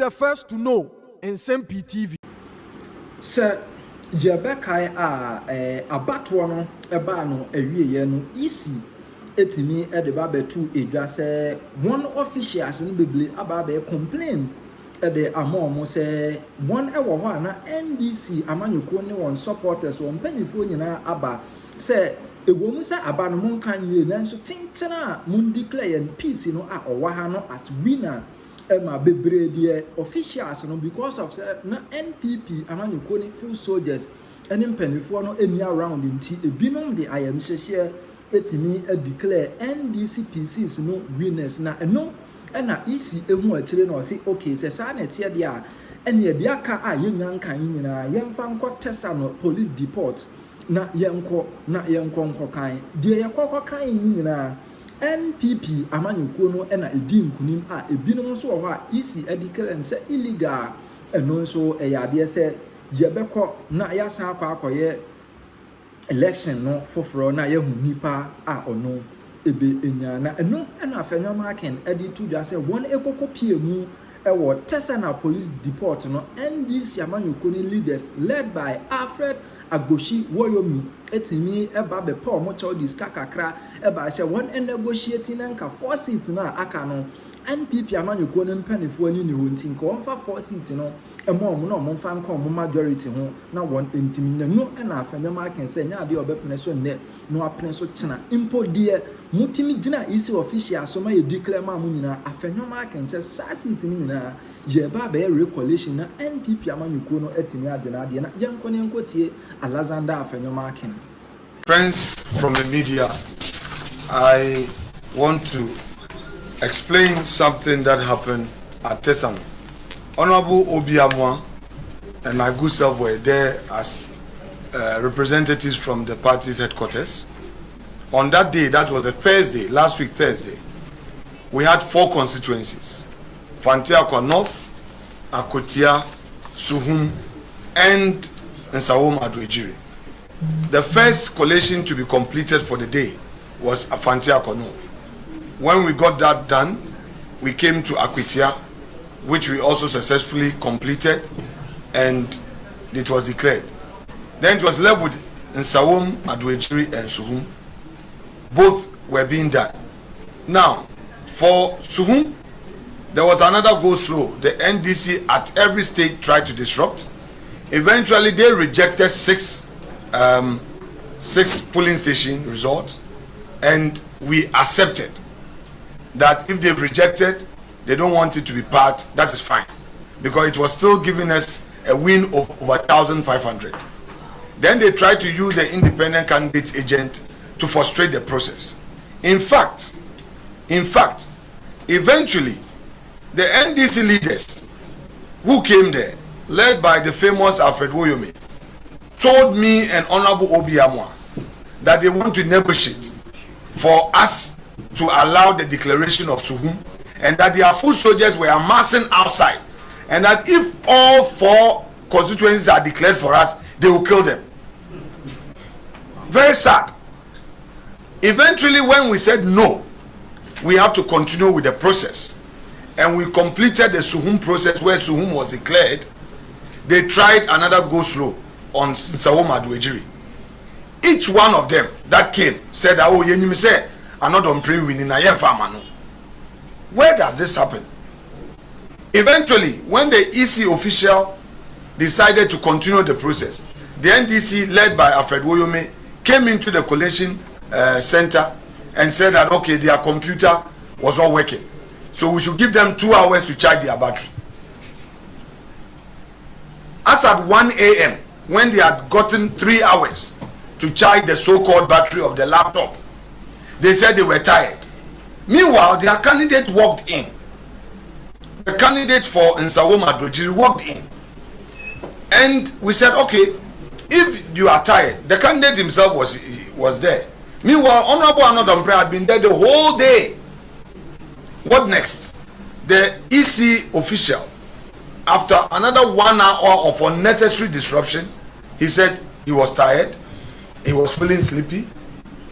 the first to know Nsem-Pii TV. Sir, Yabekai abatoɔ no ɛbaa no awie no easy etimi ɛde ba betu edwa sɛ one officials no beble aba be complain ɛde amomo sɛ one ɛwɔ hɔ ana NDC amanyɔkuo ne wɔn supporters wɔn mpanyinfoɔ nyinaa aba sɛ ewom sɛ aba no mon kan wie nanso tentena mon declare and peace no a ɔwɔ ha no as winner Emma bebre deɛ officials no because of na NPP amanyɔkuo ne full soldiers ɛne mpanyinfoɔ no eni around nti ebinom de ayam hyehyɛ etimi declare NDC PCs no winners na ɛno ɛna isi ehu akyire na ɔse okay sɛ saa na tie de a ɛne de aka a yenya nkan nyinaa yɛmfa nkɔ tesa no police deport na yɛnkɔ kan de yɛkɔ kan nyinaa NPP amanyɔkuo no ɛna edi nkunim a ebinom nso wɔ hɔ a isi declare sɛ illegal ɛno nso ɛyɛ adeɛ sɛ yɛbɛkɔ na yɛasan akɔyɛ election no foforo na yehu nipa a ono ebe enya na eno na afenwama ken edi to dwa se won ekokopie mu ewo Tesana police deport no NDC amanyɔkuo ni leaders led by Alfred Agoshi Woyomi etimi eba be paul mo chaw dis kakakra eba se won negotiating nka 4 seats na aka no NPP amanyɔkuo ni mpanifo ani ne ho ntin ko won fa 4 seats no emo no mo fa nko mo majority ho na won entimi nanu na afenwama ken se nya ade obepene so ne no apene so kyena impo de mutimi gina isi official so ma ye declare ma mu nyina afenwama ken se sa seat ni nyina ye ba be collation na NPP amanyɔkuo no etimi agena ade na yenko ne nkotie Alexander afenwama ken. Friends from the media, I want to explain something that happened at Tesano. Honorable Obiamwa and my good self were there as representatives from the party's headquarters. On that day, that was a Thursday, last week Thursday, we had 4 constituencies: Fantiakwa North, Akotia, Suhum, and Nsawam Adwejiri. The first collation to be completed for the day was Fantiakwa North. When we got that done, we came to Akotia, which we also successfully completed, and it was declared. Then it was left with Nsawam, Adwejiri, and Suhum. Both were being done. Now, for Suhum, there was another go slow. The NDC at every stage tried to disrupt. Eventually, they rejected 6 polling station results, and we accepted that if they rejected, they don't want it to be part, that is fine, because it was still giving us a win of over 1,500. Then they tried to use the independent candidate agent to frustrate the process. In fact, eventually, the NDC leaders who came there, led by the famous Alfred Woyomi, told me and Honorable Obiamwa that they want to negotiate for us to allow the declaration of Suhum, and that their full soldiers were amassing outside, and that if all 4 constituencies are declared for us, they will kill them. Very sad. Eventually, when we said no, we have to continue with the process, and we completed the Suhum process where Suhum was declared, they tried another go slow on Nsawam Adwejiri. Each one of them that came said, "Oh, you say another pray winning na yemfa. Where does this happen?" Eventually, when the EC official decided to continue the process, the NDC, led by Alfred Woyomi, came into the collation center and said that, okay, their computer was not working, so we should give them 2 hours to charge their battery. As at 1 a.m., when they had gotten 3 hours to charge the so-called battery of the laptop, they said they were tired. Meanwhile, their candidate walked in. The candidate for Nsawam Adwejiri walked in. And we said, okay, if you are tired, the candidate himself was there. Meanwhile, Honorable Anodambre had been there the whole day. What next? The EC official, after another 1 hour of unnecessary disruption, he said he was tired, he was feeling sleepy,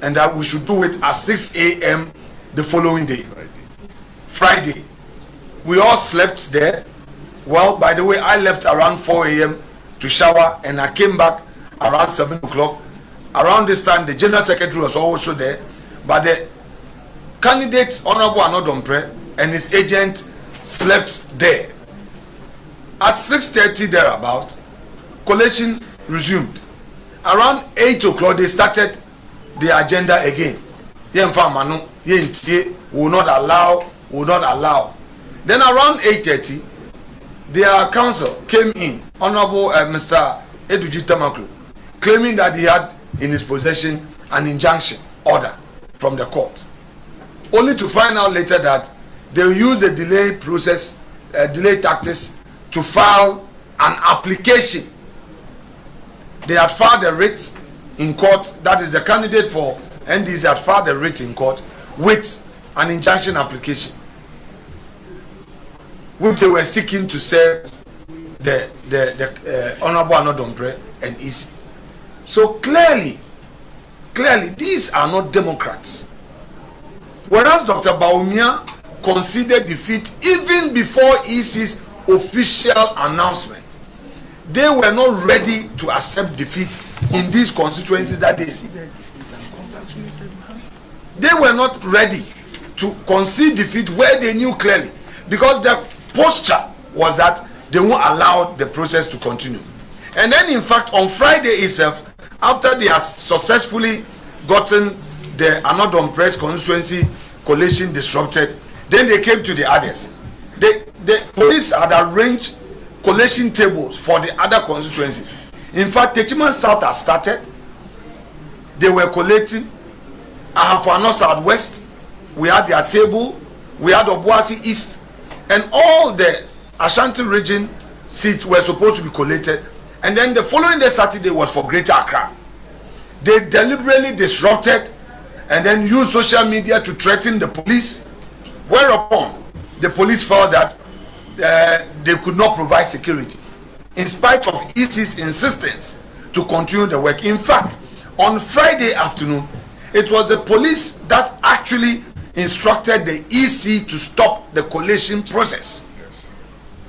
and that we should do it at 6 a.m. the following day, Friday. We all slept there. Well, by the way, I left around 4 a.m. to shower, and I came back around 7 o'clock. Around this time, the General Secretary was also there, but the candidate, Honorable Anodompre, and his agent slept there. At 6:30 thereabout, collation resumed. Around 8 o'clock, they started the agenda again. Will not allow. Then around 8:30, their counsel came in, Honorable Mr. Eduji Tamaklu, claiming that he had in his possession an injunction order from the court, only to find out later that they will use a delay tactics to file an application. They had filed a writ in court, that is the candidate for NDC had filed a writ in court with an injunction application, which they were seeking to serve the Honorable Anodompre and EC. So clearly, these are not Democrats. Whereas Dr. Bawumia conceded defeat even before EC's official announcement, they were not ready to accept defeat in these constituencies that day. They were not ready to concede defeat where they knew clearly, because the posture was that they won't allow the process to continue. And then in fact on Friday itself, after they have successfully gotten the Anodompre's constituency collation disrupted, then they came to the others. The police had arranged collation tables for the other constituencies. In fact, Techiman South has started. They were collating. Ahafano Southwest, we had their table. We had Obuasi East, and all the Ashanti region seats were supposed to be collated. And then the following day, Saturday, was for Greater Accra. They deliberately disrupted and then used social media to threaten the police, whereupon the police felt that they could not provide security, in spite of EC's insistence to continue the work. In fact, on Friday afternoon, it was the police that actually instructed the EC to stop the collation process.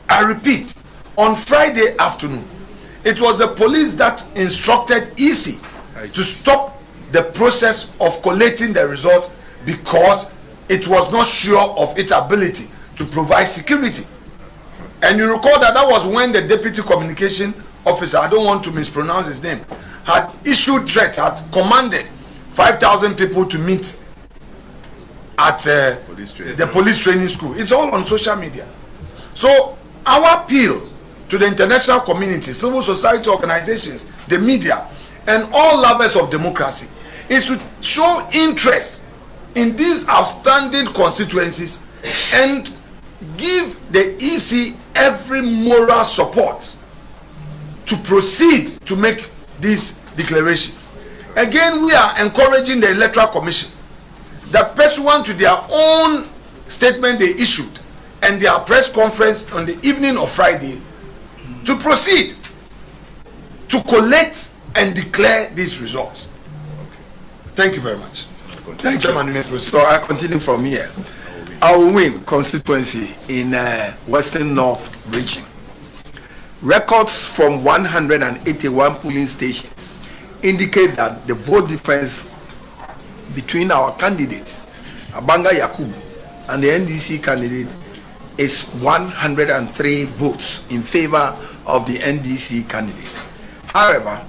I repeat, on Friday afternoon, it was the police that instructed EC to stop the process of collating the result because it was not sure of its ability to provide security. And you recall that was when the deputy communication officer, I don't want to mispronounce his name, had issued threat, had commanded 5,000 people to meet at the police training school. It's all on social media. So our appeal to the international community, civil society organizations, the media, and all lovers of democracy is to show interest in these outstanding constituencies and give the EC every moral support to proceed to make these declarations. Again, we are encouraging the Electoral Commission that, pursuant to their own statement they issued and their press conference on the evening of Friday, to proceed to collect and declare these results. Thank you very much. Thank you. So I continue from here. I will win constituency in Western North region. Records from 181 polling stations indicate that the vote difference between our candidates, Abanga Yakubu, and the NDC candidate is 103 votes in favor of the NDC candidate. However,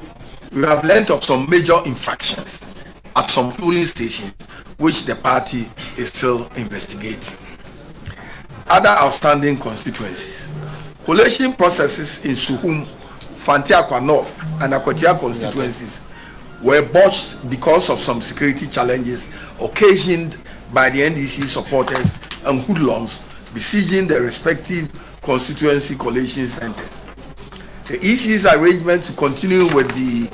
we have learned of some major infractions at some polling stations which the party is still investigating. Other outstanding constituencies. Collation processes in Suhum, Fantiakwa North, and Akwatia constituencies were botched because of some security challenges occasioned by the NDC supporters and hoodlums besieging the respective constituency collation centers. The EC's arrangement to continue with the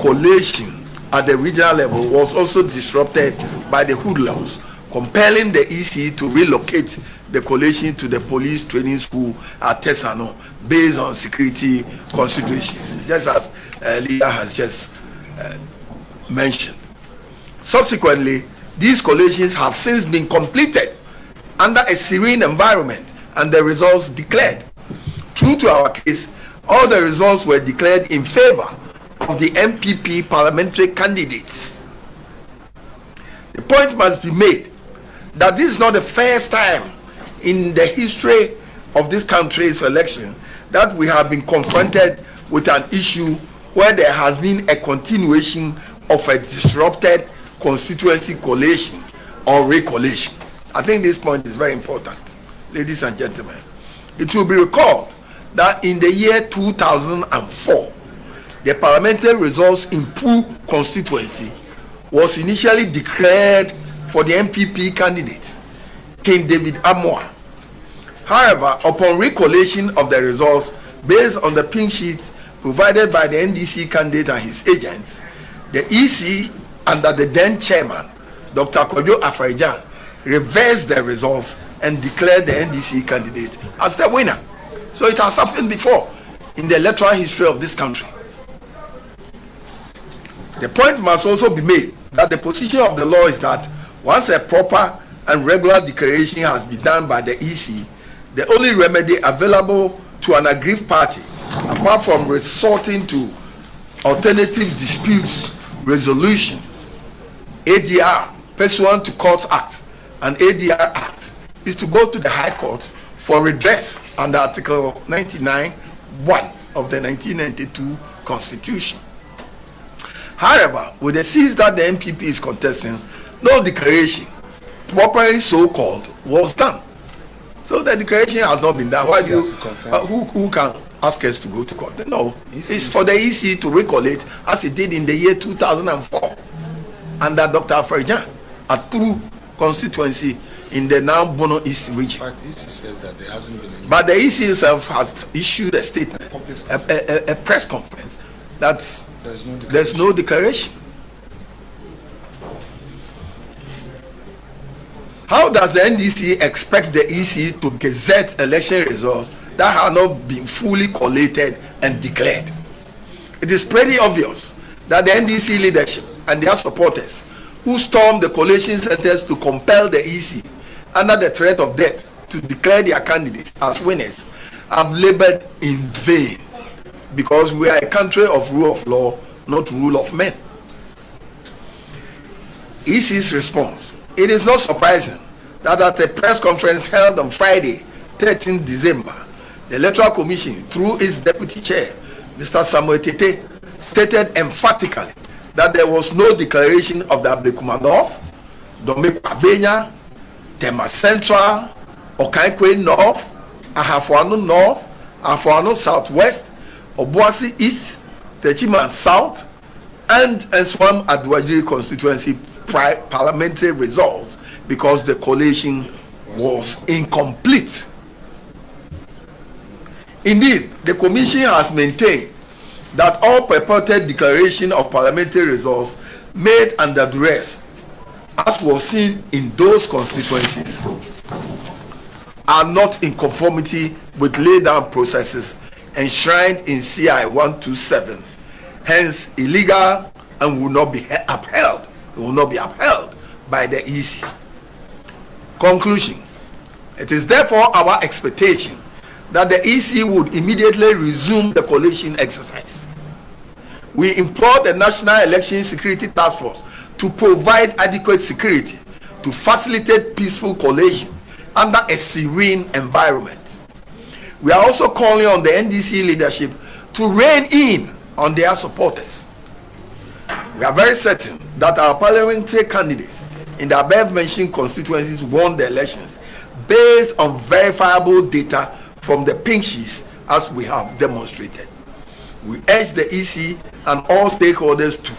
collation at the regional level was also disrupted by the hoodlums, compelling the EC to relocate the collation to the police training school at Tesano based on security considerations, just as Leader has just mentioned. Subsequently, these collations have since been completed under a serene environment and the results declared. True to our case, all the results were declared in favor of the NPP parliamentary candidates. The point must be made that this is not the first time in the history of this country's election that we have been confronted with an issue where there has been a continuation of a disrupted constituency collation or recollation. I think this point is very important, ladies and gentlemen. It will be recalled that in the year 2004, the parliamentary results in Poo constituency was initially declared for the NPP candidate, King David Amoah. However, upon recollation of the results based on the pink sheet provided by the NDC candidate and his agents, the EC, under the then chairman, Dr. Kojo Afarijan, reversed the results and declared the NDC candidate as the winner. So it has happened before in the electoral history of this country. The point must also be made that the position of the law is that once a proper and regular declaration has been done by the EC, the only remedy available to an aggrieved party, apart from resorting to alternative disputes resolution, ADR, pursuant to Courts Act and ADR Act, is to go to the High Court for redress under Article 99(1) of the 1992 Constitution. However, with the seats that the NPP is contesting, no declaration, properly so called, was done. So the declaration has not been done. Why do you, who can ask us to go to court? No, it's for the EC to recollate as it did in the year 2004 under Dr. Afarijan, a true constituency in the now Bono East region. In fact, EC says that there hasn't been any. But the EC itself has issued a statement, a press conference, that there's no declaration. How does the NDC expect the EC to gazette election results that have not been fully collated and declared? It is pretty obvious that the NDC leadership and their supporters, who stormed the collation centers to compel the EC under the threat of death to declare their candidates as winners, have labored in vain, because we are a country of rule of law, not rule of men. EC's response: it is not surprising that at a press conference held on Friday, 13 December, the Electoral Commission, through its deputy chair, Mr. Samuel Tete, stated emphatically that there was no declaration of the Ablekuma North, Domeko Abenya, Tema Central, Okaikwe North, Ahafuano North, Ahafuano Southwest, Obuasi East, Techiman South, and Nswam Adwajiri constituency parliamentary results, because the collation was incomplete. Indeed, the Commission has maintained that all purported declaration of parliamentary results made under duress, as was seen in those constituencies, are not in conformity with laid down processes enshrined in CI 127, hence illegal and will not be upheld. It will not be upheld by the EC. Conclusion: it is therefore our expectation that the EC would immediately resume the collation exercise. We implore the National Election Security Task Force to provide adequate security to facilitate peaceful collation under a serene environment. We are also calling on the NDC leadership to rein in on their supporters. We are very certain that our parliamentary candidates in the above mentioned constituencies won the elections based on verifiable data from the pink sheets, as we have demonstrated. We urge the EC and all stakeholders to,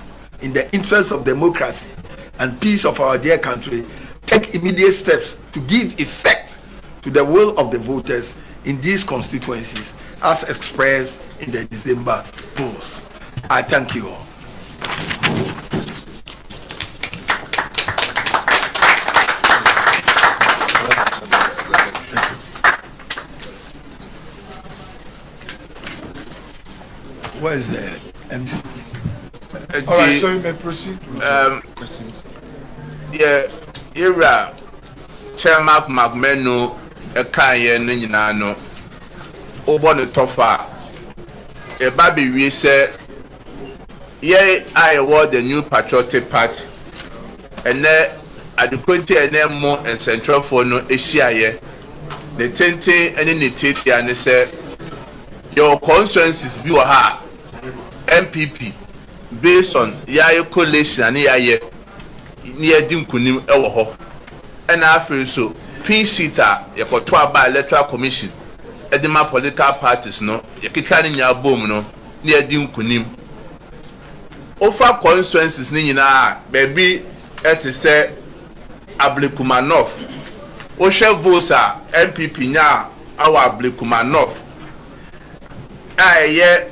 in the interest of democracy and peace of our dear country, take immediate steps to give effect to the will of the voters in these constituencies as expressed in the December polls. I thank you all. Where is the MC? All right, so you may proceed with questions. Yeah, Chairman McMeno, a Kayan, no. obo no tofa e ba be wi say ye I was the New Patriotic Party and adequate and more and central for no issue the tenting and in the tate and say your constituencies be ha NPP based on your collation and ya near Dinkunim ewo and after so pin sheeter your by electoral commission edema political parties no your kikani nya bom no near Dinkunim offer constituencies ni nyina baby et say Ablekumanov o chef vosa NPP nya our Ablekumanov aye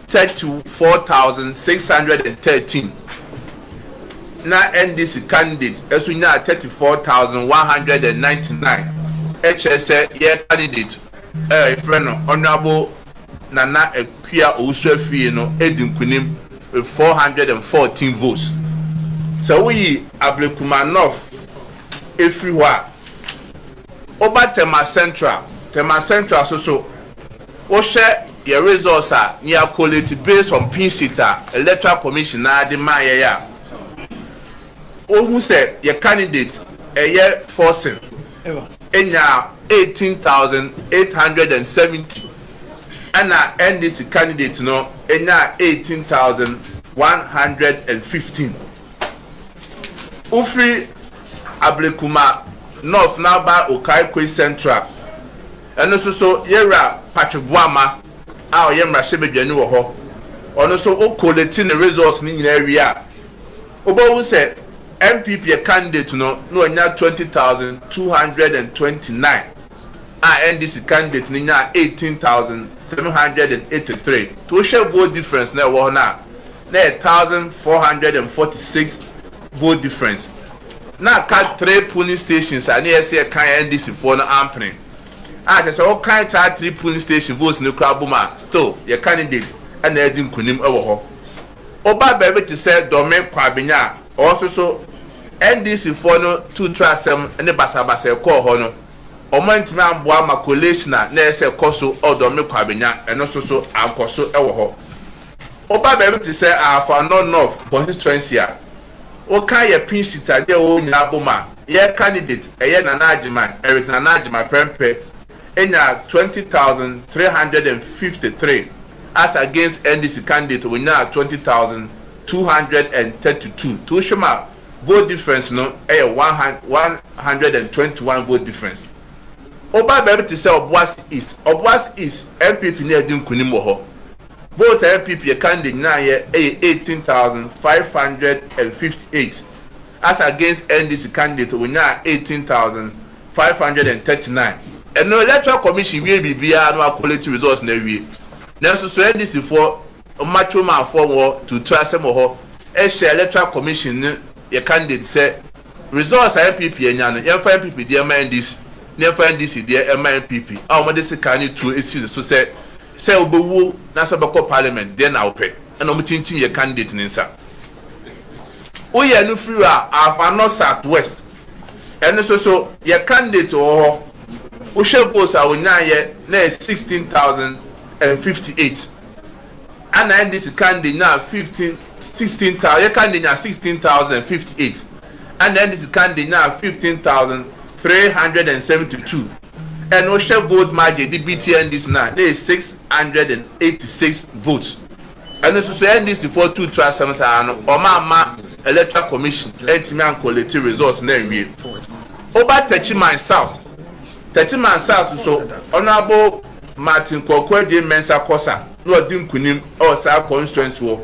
34,613 na NDC candidates esu nya 34,199 HSA ye candidate friend honorable Nana Equia Usefie no Edinkunim with 414 votes. So we Ablekumanov everywhere. Over Tema Central so o share your results are near quality based on Pinsita electoral commission na de ma ya. O who said your candidate a year forcing enya 18,870 and NDC candidate no enya 18,115. Ufri Ablekuma North Naba Okaikwe Central. And also yera Patribuama our yemra shebedwanu wo ho. Ono so o collecting the results in area. Obo said NPP candidate no enya 20,229. NDC candidate ninya 18,783. To share vote difference na wo na 1,446 vote difference. Na ka 3 polling stations and say kan NDC for na amping. Just all kinds of 3 polling station votes no crabuma still your candidate and Edin Kunim ewo ho. Oba bebe to say Domin Kwabenya also so NDC for no 2 trasem and the basabasa call ho no. Omanti man boa ma collation na ese koso Domin Kwabenya and also so ankoso ewo ho. Oba bebe to say for no north constituency a o kan ye pinchita de o nyina boma ye candidate eye Nanajima Eric Nanajima Prempe enya 20,353 as against NDC candidate we now 20,232 to shema vote difference no 121 vote difference. Oba bebe to say Obwas East NPP na Edin Kunim ho vote NPP candidate na ye 18,558 as against NDC candidate we now 18,539. And no electoral commission will be no quality results na wie. Now so NDC for macho man for to trust them ho e share electoral commission your candidate say results NPP enya no ye fa NPP dey ma NDC ne fa NDC dey ma NPP a mo dey se kan to esi so say obewu na so be call parliament dey na ope and o mtintin your candidate nsa o ye no free afa north south west and so your candidate o o share votes are na 16,058 and NDC candidate now 16,000 your candidate now 16,058 and NDC candidate now 15,372 and o share vote margin the BTN this now 686 votes and so NDC for 2 transams are no ma electoral commission entime and collect results na wie over Techiman South so honorable Martin Kokweje Mensa Kosa no Edin Kunim or sa constituency wo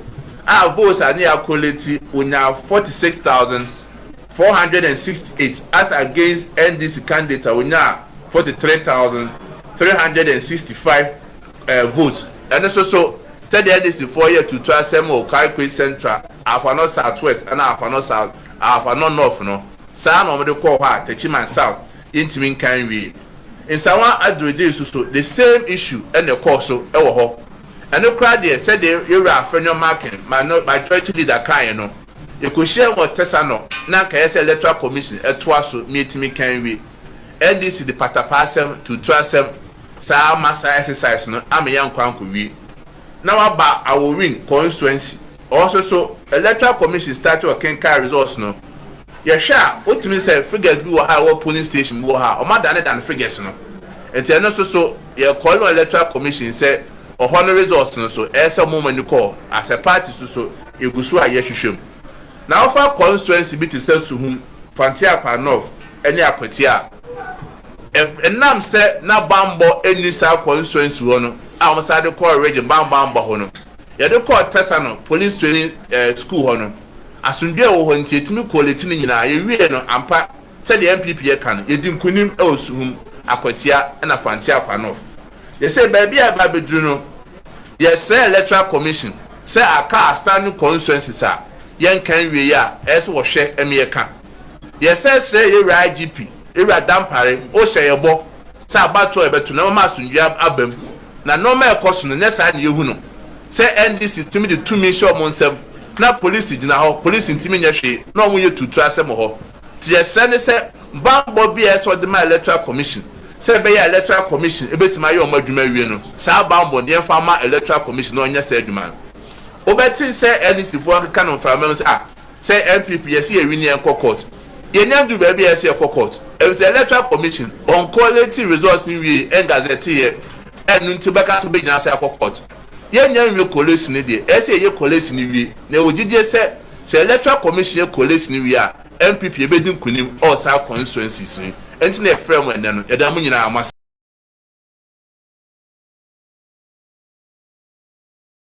our votes are near quality unya 46,468 as against NDC candidate unya 43,365 votes and so said the NDC 4 year to try some Okaikwe Central Afano Southwest and Afano South Afano North no sa no me call ha Techiman South intimin kan wi in sawan adroje so the same issue and the course so e wo ho and no crowd there said the area frenyo market my church leader kan no e ko share what tesano na ka yes electoral commission e to aso metimi kan wi NDC the patapasem to trasem saa masa exercise no ame yan kwanko wi na waba awowin constituency also so electoral commission start to kenka results no ye sha otimi say figures bi wo ha wo polling station wo ha o ma dane dan figures no enti no so ye call electoral commission say o honor results no so ese moment call as a party so egusu aye hwehwem na ofa constituency bi to say suhum fantia panof eni akwatia enam se na bambo enisa constituency ho no a mo sa de call region bambo ho no ye de call tesano police training school ho no asundwe wo ho nti etimi collate ni nyina ye wie no ampa se de NPP ye kan ye di nkunim e osuhum akwatia na fantia panof ye say baby a ba bedru no ye say electoral commission say aka standing constituency sa yen kan wie ya ese wo hwe eme kan ye say ye IGP ewura dampare o hyeyebo sa abato ebetu na ma asundua abam na normal ekoso no nesa na yehu no se NDC timi de tumi show mo nsem na police gina ho police ntimi nya hwe na omo ye tutu asem ho ti yesa ne se bambo bi eso de ma electoral commission se be ya electoral commission ebetima ye omo adwuma wie no sa bambo de fa ma electoral commission no nya sa adwuma obeti se NDC fo kan no fa mem se se NPP yesi ye wini en court yenyam du baby yesi e court if the electoral commission on quality results in we and gazette here enu nti beka so be gina say court yenyam we collation ni de ese ye collation ni we na ogidie se electoral commission ye collation ni we a NPP e be din kunim all sa constituencies ni enti na frame ene no yeda mu nyina amas